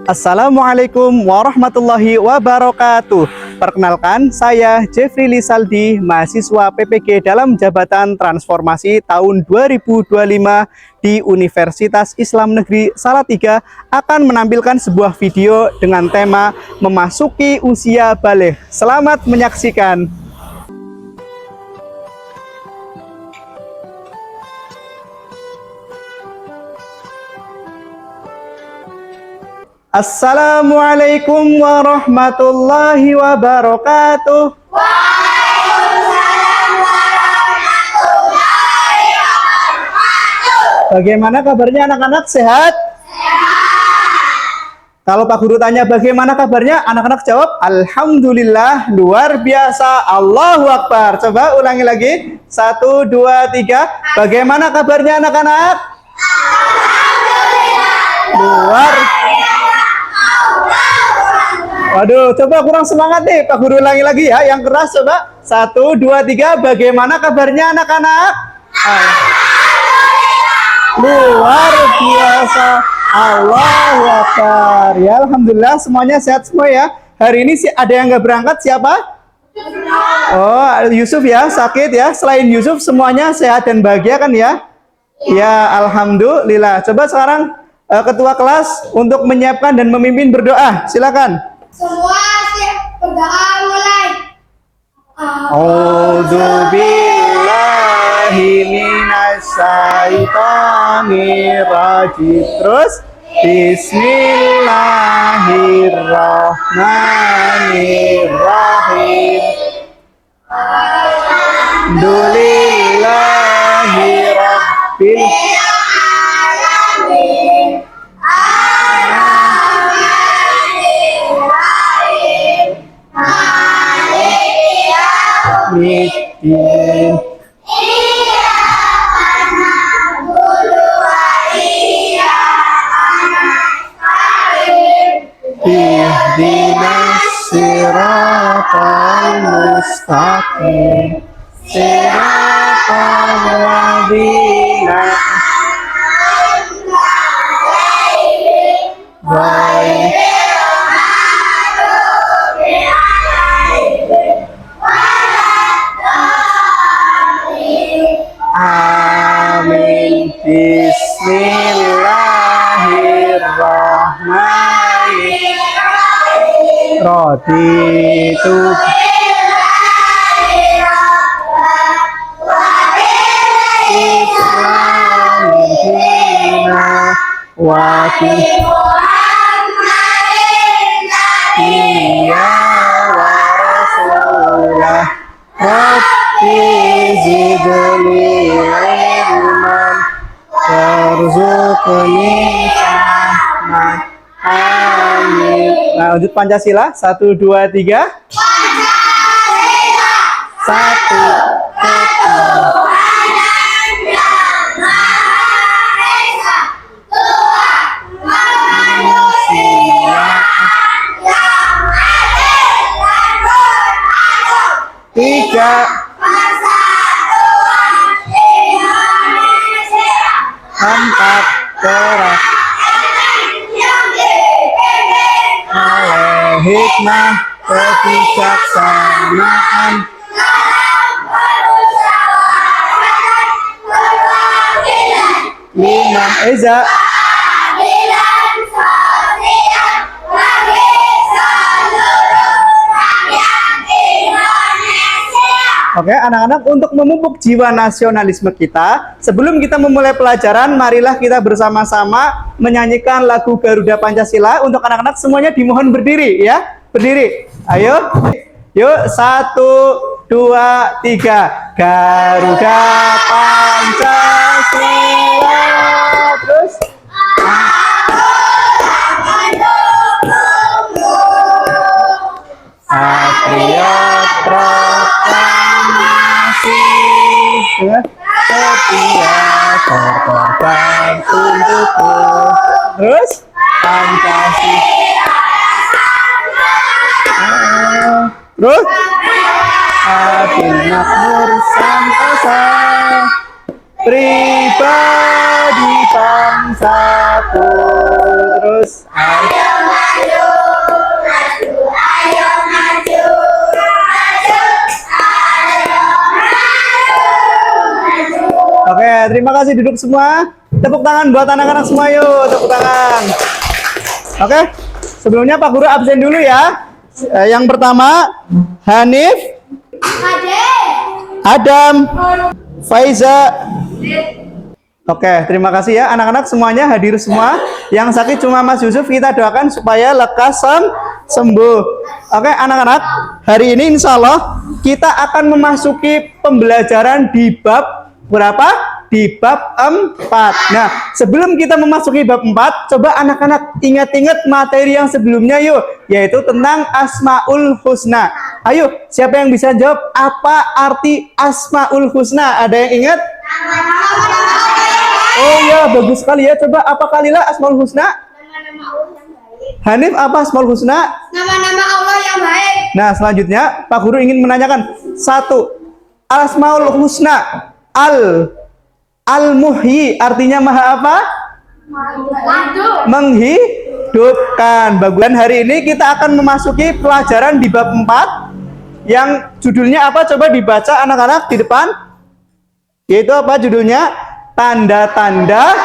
Assalamualaikum warahmatullahi wabarakatuh. Perkenalkan, saya Jeffrey Lisaldi, mahasiswa PPG dalam Jabatan Transformasi tahun 2025 di Universitas Islam Negeri Salatiga akan menampilkan sebuah video dengan tema memasuki usia baligh. Selamat menyaksikan. Assalamualaikum warahmatullahi wabarakatuh. Waalaikumsalam warahmatullahi wabarakatuh. Bagaimana kabarnya anak-anak, sehat? Kalau Pak Guru tanya bagaimana kabarnya, anak-anak jawab Alhamdulillah, luar biasa, Allahu Akbar. Coba ulangi lagi, 1, 2, 3. Bagaimana kabarnya anak-anak? Luar. Waduh, coba kurang semangat nih, Pak Guru ulangi lagi ya, yang keras coba. 1, 2, 3. Bagaimana kabarnya anak-anak? Luar biasa, Allahu Akbar. Ya, alhamdulillah semuanya sehat semua ya. Hari ini ada yang nggak berangkat, siapa? Oh, Yusuf ya, sakit ya. Selain Yusuf semuanya sehat dan bahagia kan ya? Ya, alhamdulillah. Coba sekarang ketua kelas untuk menyiapkan dan memimpin berdoa. Silakan. Semua siap berdoa mulai. A'udzu billahi minasyaitonir rajim. Terus Bismillahirrahmanirrahim. Alhamdulillahi rabbil Alamin. alamin. Ihdinas siratal mustaqim. Siratal ladzina baik. Amin. Bismillahirrahmanirrahim. Raditu Islam dina wa iya wa rasulah Rabbi zidni ilman warzuqni fahman. Amin. Nah, lanjut Pancasila. 1, 2, 3. Pancasila. 1. Tiga. Empat. Keras oleh hikmah kebijaksanaan. 5. Eza. Oke, anak-anak, untuk memupuk jiwa nasionalisme kita, sebelum kita memulai pelajaran, marilah kita bersama-sama menyanyikan lagu Garuda Pancasila. Untuk anak-anak semuanya dimohon berdiri ya. Berdiri. Ayo. Yuk, 1, 2, 3. Garuda Pancasila. Terus. Patriot proklamasi, setia berkorban untukku. Terus Pancasila. Terus adil makmur santosa, pribadi bangsaku. Terus Oke, terima kasih duduk semua. Tepuk tangan buat anak-anak semua yuk, tepuk tangan. Oke, sebelumnya Pak Guru absen dulu ya. Yang pertama, Hanif, Adam, Faiza. Oke, terima kasih ya anak-anak semuanya hadir semua. Yang sakit cuma Mas Yusuf, kita doakan supaya lekas sembuh. Oke anak-anak, hari ini insya Allah kita akan memasuki pembelajaran di bab berapa? Di bab 4. Nah, sebelum kita memasuki bab 4, coba anak-anak ingat-ingat materi yang sebelumnya yuk, yaitu tentang Asmaul Husna. Ayo, siapa yang bisa jawab apa arti Asmaul Husna? Ada yang ingat? Oh ya, bagus sekali ya. Coba apa kalilah Asmaul Husna? Nama-nama Allah yang baik. Hanif, apa Asmaul Husna? Nama-nama Allah yang baik. Nah, selanjutnya Pak Guru ingin menanyakan satu. Asmaul Husna Al-Muhyi artinya maha apa? Menghidupkan. Bagus. Hari ini kita akan memasuki pelajaran di bab 4 yang judulnya apa? Coba dibaca anak-anak di depan. Yaitu apa judulnya? Tanda-tanda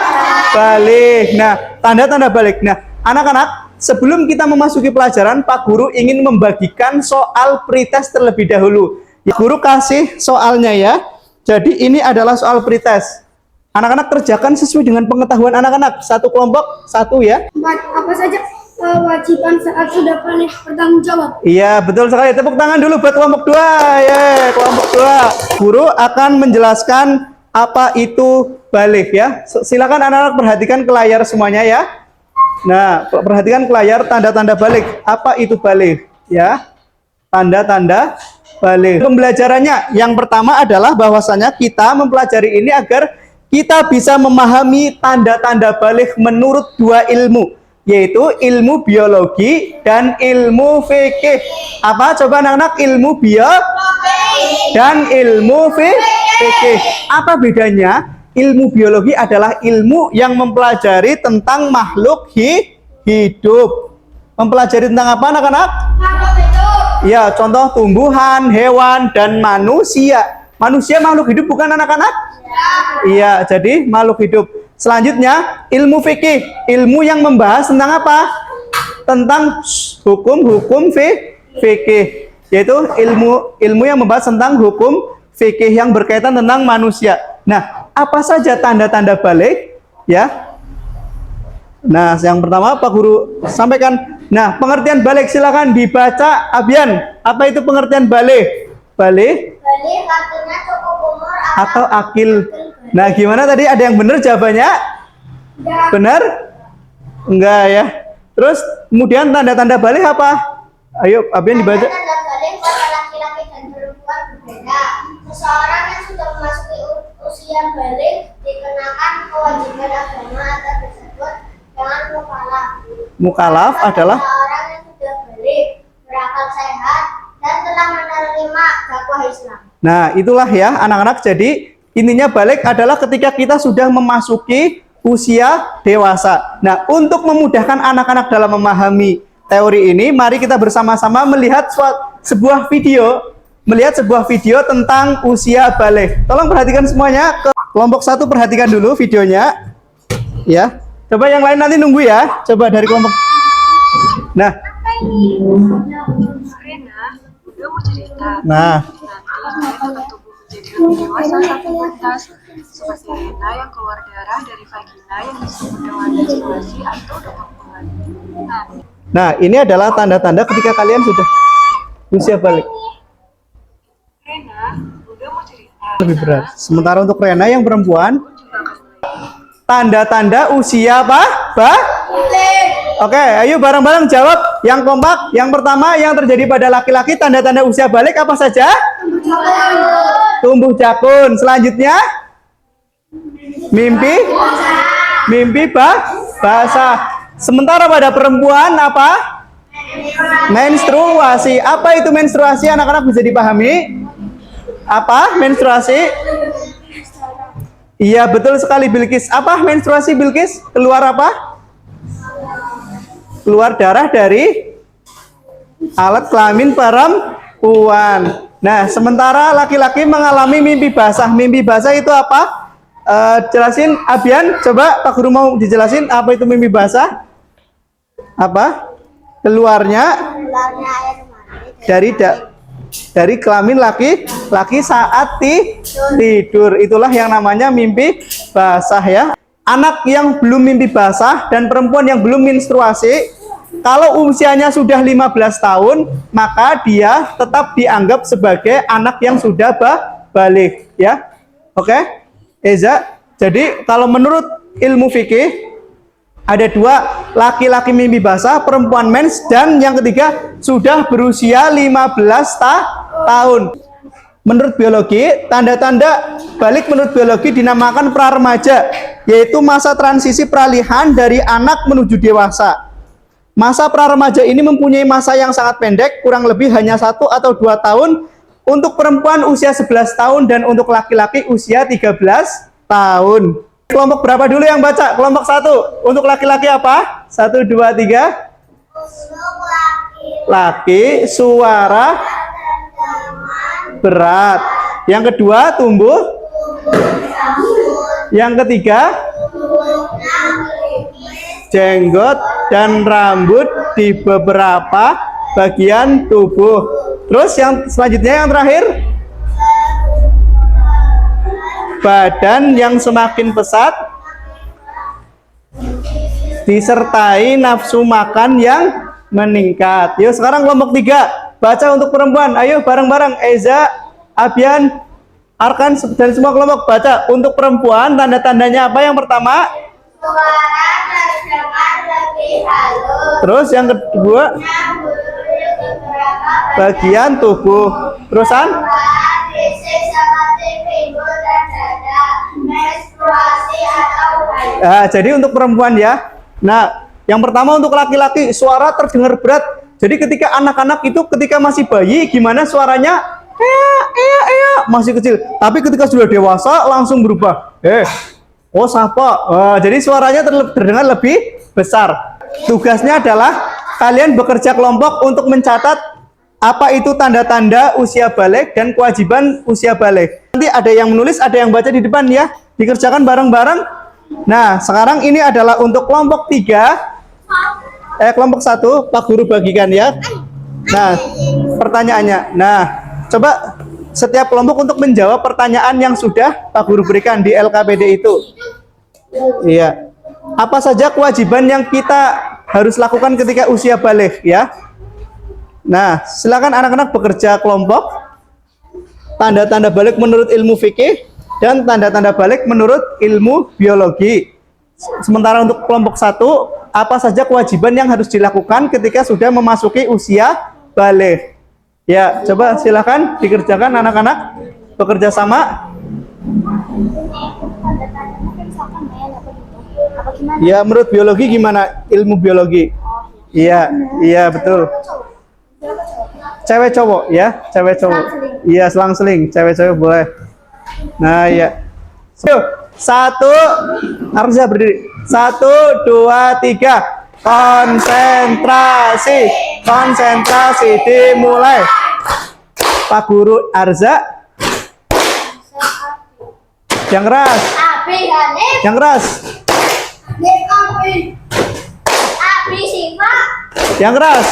balik. Nah, tanda-tanda balik. Nah, anak-anak, sebelum kita memasuki pelajaran, Pak Guru ingin membagikan soal pretest terlebih dahulu. Ya, Guru kasih soalnya ya. Jadi ini adalah soal pretest. Anak-anak kerjakan sesuai dengan pengetahuan anak-anak. Satu kelompok, satu ya. Apa saja kewajiban saat sudah bertanggung jawab? Iya, betul sekali. Tepuk tangan dulu buat kelompok 2. Ya, kelompok 2. Guru akan menjelaskan apa itu balik ya. Silakan anak-anak perhatikan ke layar semuanya ya. Nah, perhatikan ke layar tanda-tanda balik. Apa itu balik? Ya. Tanda-tanda balik. Pembelajarannya yang pertama adalah bahwasanya kita mempelajari ini agar kita bisa memahami tanda-tanda balik menurut dua ilmu, yaitu ilmu biologi dan ilmu fikih. Apa coba anak-anak? Ilmu biologi dan ilmu fikih. Apa bedanya? Ilmu biologi adalah ilmu yang mempelajari tentang makhluk hidup. Mempelajari tentang apa anak-anak? Ya, contoh tumbuhan, hewan, dan manusia. Manusia makhluk hidup bukan anak-anak? Iya, jadi makhluk hidup. Selanjutnya, ilmu fikih. Ilmu yang membahas tentang apa? Tentang hukum-hukum fikih. Yaitu ilmu yang membahas tentang hukum fikih yang berkaitan tentang manusia. Nah, apa saja tanda-tanda balik? Ya. Nah, yang pertama Pak Guru sampaikan. Nah, pengertian balik silakan dibaca Abian. Apa itu pengertian balik? Balik artinya cukup umur atau akil. Nah, gimana tadi? Ada yang benar jawabannya? Benar? Enggak ya. Terus kemudian tanda-tanda balik apa? Ayo Abian dibaca. Tanda balik pada laki-laki dan perempuan berbeda. Seseorang yang sudah memasuki usia balik dikenakan kewajiban agama agar disebut dengan mukallaf. Mukallaf adalah orang yang sudah balik, berakal sehat, dan telah menerima dakwah Islam. Nah, itulah ya anak-anak. Jadi intinya balik adalah ketika kita sudah memasuki usia dewasa. Nah, untuk memudahkan anak-anak dalam memahami teori ini, mari kita bersama-sama melihat sebuah video tentang usia balik. Tolong perhatikan semuanya. Kelompok 1 perhatikan dulu videonya. Ya. Coba yang lain nanti nunggu ya. Coba dari kelompok. Nah. Udah mau cerita. Nah. Nanti akan tumbuh menjadi lebih dewasa saat pubertas. Seperti Rena yang keluar darah dari vagina yang disebut dengan menstruasi atau perempuan. Nah, ini adalah tanda-tanda ketika kalian sudah usia balik. Rena udah mau cerita. Lebih berat. Sementara untuk Rena yang perempuan, tanda-tanda usia apa? Oke, ayo bareng-bareng jawab. Yang kompak, yang pertama yang terjadi pada laki-laki tanda-tanda usia balik apa saja? Tumbuh jakun. Selanjutnya mimpi basah. Sementara pada perempuan apa? Menstruasi. Apa itu menstruasi? Anak-anak bisa dipahami? Apa menstruasi? Iya, betul sekali Bilkis. Apa menstruasi Bilkis? Keluar apa? keluar darah dari alat kelamin perempuan. Nah, sementara laki-laki mengalami mimpi basah. Mimpi basah itu apa? Jelasin, Abian. Coba Pak Guru mau dijelasin apa itu mimpi basah? Apa? Keluarnya Keluarnya air mani dari kelamin laki-laki saat tidur. Itulah yang namanya mimpi basah ya. Anak yang belum mimpi basah dan perempuan yang belum menstruasi, kalau usianya sudah 15 tahun, maka dia tetap dianggap sebagai anak yang sudah balik ya. Oke? Eza. Jadi kalau menurut ilmu fikih ada dua, laki-laki mimpi basah, perempuan mens, dan yang ketiga sudah berusia 15 tahun. Menurut biologi, tanda-tanda balik menurut biologi dinamakan pra-remaja, yaitu masa transisi peralihan dari anak menuju dewasa. Masa pra-remaja ini mempunyai masa yang sangat pendek, kurang lebih hanya 1 atau 2 tahun untuk perempuan usia 11 tahun dan untuk laki-laki usia 13 tahun. Kelompok berapa dulu yang baca? Kelompok 1. Untuk laki-laki apa? 1, 2, 3. Laki, suara berat. Yang kedua, tumbuh. Yang ketiga, jenggot dan rambut di beberapa bagian tubuh. Terus yang selanjutnya yang terakhir, badan yang semakin pesat disertai nafsu makan yang meningkat. Yuk sekarang kelompok 3 baca untuk perempuan. Ayo bareng-bareng, Eza, Abian, Arkan, dan semua kelompok baca. Untuk perempuan tanda-tandanya apa? Yang pertama, Suara terdengar lebih halus. terus yang kedua, bagian tubuh. Terusan, Fisik seperti pinggul dan dada, menstruasi atau haid. nah, jadi untuk perempuan ya. Nah, yang pertama untuk laki-laki, suara terdengar berat. Jadi ketika anak-anak itu ketika masih bayi, gimana suaranya? Masih kecil. Tapi ketika sudah dewasa langsung berubah. Oh sapa. Jadi suaranya terdengar lebih besar. Tugasnya adalah kalian bekerja kelompok untuk mencatat apa itu tanda-tanda usia balik dan kewajiban usia balik. Nanti ada yang menulis, ada yang baca di depan ya. Dikerjakan bareng-bareng. Nah, sekarang ini adalah untuk kelompok 3. Kelompok 1, Pak Guru bagikan ya. Nah, pertanyaannya. Nah, coba setiap kelompok untuk menjawab pertanyaan yang sudah Pak Guru berikan di LKPD itu. Iya. Apa saja kewajiban yang kita harus lakukan ketika usia balik ya? Nah, silakan anak-anak bekerja kelompok. Tanda-tanda balik menurut ilmu fikih dan tanda-tanda balik menurut ilmu biologi. Sementara untuk kelompok 1, apa saja kewajiban yang harus dilakukan ketika sudah memasuki usia balik? Ya, coba silakan dikerjakan anak-anak bekerja sama. Ya, menurut biologi gimana? Ilmu biologi. Iya, iya betul. Cewek cowok ya, cewek cowok. Iya, selang-seling, cewek cowok boleh. Nah, ya. Yuk, 1, Arza berdiri. 1, 2, 3. Konsentrasi. Konsentrasi dimulai. Pak Guru Arza. Yang keras. Abi Hanif. Yang keras. Abi Siva. Yang keras.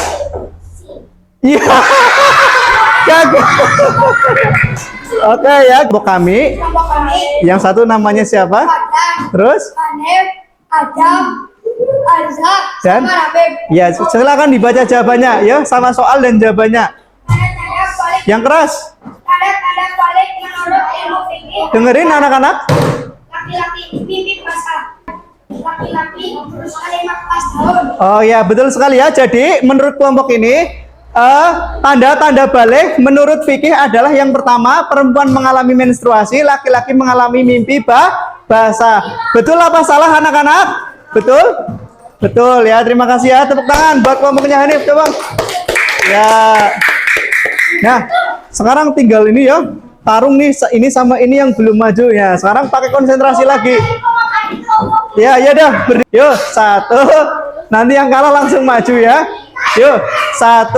Iya. Oke ya, kelompok kami. Kelompok kami. Yang satu namanya siapa? Adam. Terus? Hanif. Adam. Arza. Dan? Sama Rabib. Ya, silakan dibaca jawabannya ya, sama soal dan jawabannya. Tanda-tanda balik. Yang keras. Tanda-tanda balik menurut ilmu fikih. Dengerin anak-anak. Laki-laki mimpi basah. Laki-laki berusia 15 tahun. Oh ya, betul sekali ya. Jadi menurut kelompok ini tanda-tanda balik menurut fikih adalah yang pertama, perempuan mengalami menstruasi, laki-laki mengalami mimpi basah. Betul apa salah anak-anak? Betul? Betul ya. Terima kasih ya. Tepuk tangan buat kelompoknya Hanif, coba. Ya. Nah, sekarang tinggal ini ya. Tarung nih ini sama ini yang belum maju ya. Sekarang pakai konsentrasi lagi. Ya, ya dah. Yuk, 1, Nanti yang kalah langsung maju ya. Yuk, 1,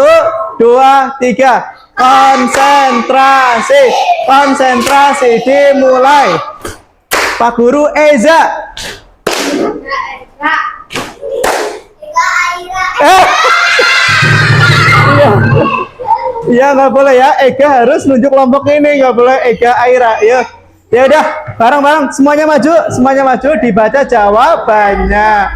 2, 3. Konsentrasi. Konsentrasi dimulai. Pak Guru Eza. Iya. Iya, nggak boleh ya. Ega harus nunjuk kelompok ini, nggak boleh Ega Aira. Yuk. Ya udah, bareng-bareng semuanya maju, dibaca jawabannya.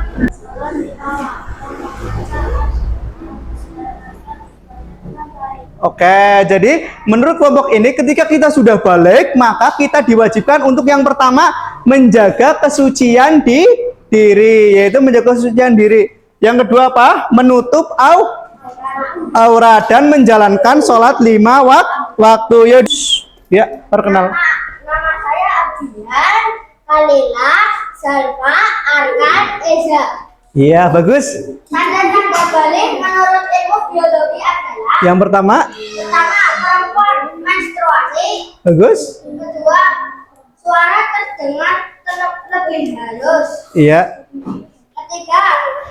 Oke, jadi menurut kelompok ini ketika kita sudah balik, maka kita diwajibkan untuk yang pertama menjaga kesucian di diri, yaitu menjaga kesucian diri. Yang kedua apa? Menutup aurat dan menjalankan sholat 5 waktu. Ya, perkenal. Nama saya Abdian, Kalila, Salma, Arkan, Eza. Iya, bagus. Tanda-tanda balik menurut ilmu biologi adalah Yang pertama, perempuan menstruasi. bagus. Kedua, suara terdengar lebih halus. Iya. Ketiga,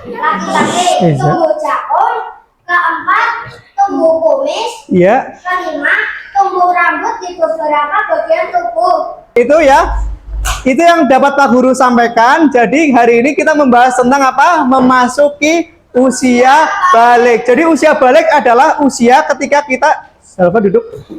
laki-laki tumbuh jakun. Keempat, tumbuh kumis. Iya. Kelima, tumbuh rambut di beberapa bagian tubuh. Itu ya. Itu yang dapat Pak Guru sampaikan. Jadi hari ini kita membahas tentang apa? Memasuki usia balik. Jadi usia balik adalah usia ketika kita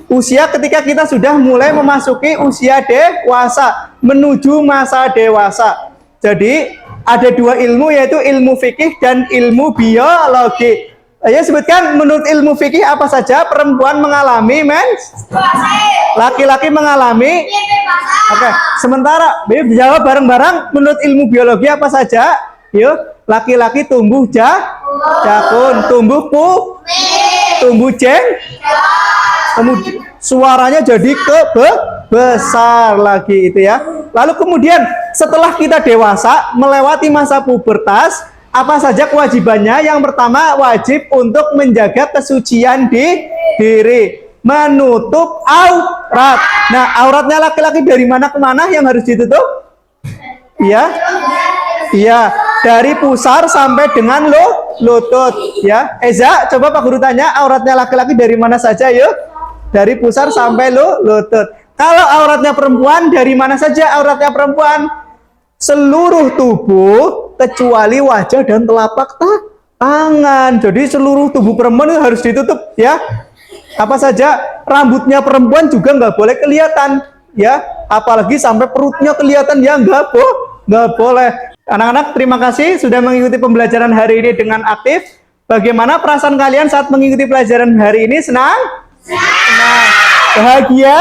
usia ketika kita sudah mulai memasuki usia dewasa, menuju masa dewasa. Jadi ada dua ilmu, yaitu ilmu fikih dan ilmu biologi. Ayo sebutkan menurut ilmu fikih apa saja perempuan mengalami laki-laki mengalami. Oke, sementara jawab bareng-bareng menurut ilmu biologi apa saja? Yuk, laki-laki tumbuh jakun, tumbuh tumbuh kemudian suaranya jadi besar lagi itu ya. Lalu kemudian setelah kita dewasa melewati masa pubertas, apa saja kewajibannya? Yang pertama, wajib untuk menjaga kesucian di diri, menutup aurat. Nah, auratnya laki-laki dari mana ke mana yang harus ditutup? Iya. Iya, dari pusar sampai dengan lutut ya. Eza, coba Pak Guru tanya, auratnya laki-laki dari mana saja yuk? Dari pusar sampai lutut. Kalau auratnya perempuan, dari mana saja auratnya perempuan? Seluruh tubuh kecuali wajah dan telapak tangan. Jadi seluruh tubuh perempuan itu harus ditutup ya. Apa saja, rambutnya perempuan juga nggak boleh kelihatan ya. Apalagi sampai perutnya kelihatan ya, nggak boleh. Anak-anak, terima kasih sudah mengikuti pembelajaran hari ini dengan aktif. Bagaimana perasaan kalian saat mengikuti pelajaran hari ini? Senang? Bahagia?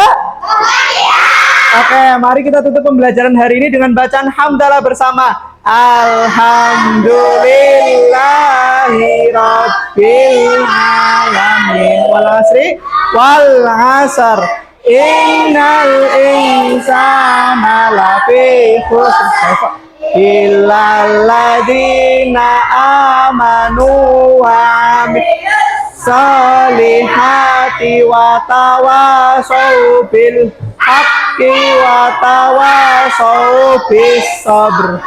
Oke, mari kita tutup pembelajaran hari ini dengan bacaan hamdalah bersama. Alhamdulillahirabbil alamin. Wal asri wal asr. Innal insana lafi khusr. Illal ladzina amanu wa amilus solihati wa tawasau bil haqqi wa tawasau bis sabr.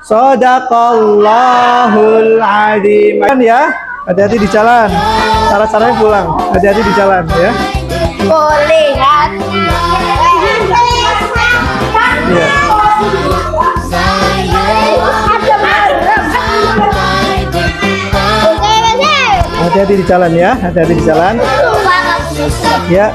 Shadaqallahul adzim. Ya, hati-hati di jalan. Cara-caranya pulang. Hati-hati di jalan ya. Boleh. Iya. Hati-hati di jalan ya, hati-hati di jalan. Ya.